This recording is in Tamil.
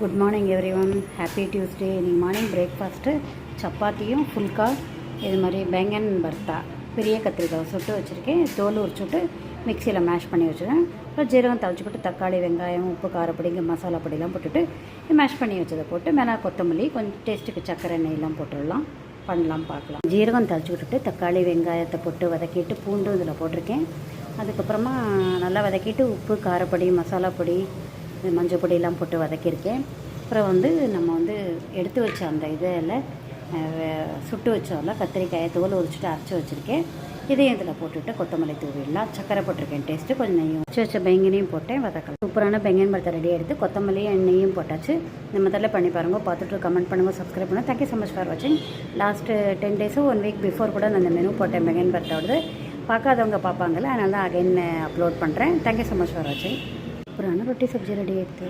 Good morning every one, happy Tuesday. இன்றைக்கி மார்னிங் பிரேக்ஃபாஸ்ட்டு சப்பாத்தியும் ஃபுல்கா, இது மாதிரி பெங்கன் பர்த்தா, பெரிய கத்திரிக்காய் சுட்டு வச்சுருக்கேன். தோல் உரிச்சுட்டு மிக்சியில் மேஷ் பண்ணி வச்சுருக்கேன். அப்புறம் ஜீரகம் தழிச்சுக்கிட்டு தக்காளி, வெங்காயம், உப்பு, காரப்பொடி, இங்கே மசாலா பொடியெல்லாம் போட்டுட்டு மேஷ் பண்ணி வச்சதை போட்டு மேலே கொத்தமல்லி, கொஞ்சம் டேஸ்ட்டுக்கு சக்கரை எண்ணெயெல்லாம் போட்டுடலாம். பண்ணலாம், பார்க்கலாம். ஜீரகம் தழிச்சு விட்டுட்டு தக்காளி, வெங்காயத்தை போட்டு வதக்கிட்டு பூண்டும் இதில் போட்டிருக்கேன். அதுக்கப்புறமா நல்லா வதக்கிட்டு உப்பு, காரப்பொடி, மசாலா பொடி, மஞ்சள் பொடியெல்லாம் போட்டு வதக்கியிருக்கேன். அப்புறம் நம்ம எடுத்து வச்ச அந்த இதில் சுட்டு வச்சோம்ல கத்திரிக்காயை தோல் உரிச்சிட்டு அரைச்சி வச்சுருக்கேன். இதையும் இதில் போட்டுவிட்டு கொத்தமல்லி தூவிடலாம். சக்கரை போட்டிருக்கேன், டேஸ்ட்டு கொஞ்சம் நெய்யும் வச்ச பெங்கனையும் போட்டேன், வதக்கலாம். சூப்பரான பெங்கன் பருத்தை ரெடி எடுத்து கொத்தமல்லியும் எண்ணெயும் போட்டாச்சு. இந்த மெத்தடில் பண்ணி பாருங்க, பார்த்துட்டு கமெண்ட் பண்ணுங்கள், சப்ஸ்கிரைப் பண்ணுங்கள். தேங்க்யூ ஸோ மச் ஃபார் வாட்சிங். லாஸ்ட்டு 10 days 1 week பிஃபோர் கூட நான் இந்த மெனு போட்டேன் பெங்கன் பருத்தோடது. பார்க்காதவங்க பார்ப்பாங்கள்ல, அதனால தான் அகைன் அப்லோட் பண்ணுறேன். தேங்க்யூ ஸோ மச் ஃபார் வாட்சிங். அப்புறம் ரொட்டி சப்ஜி ரெடி ஆகிடுது.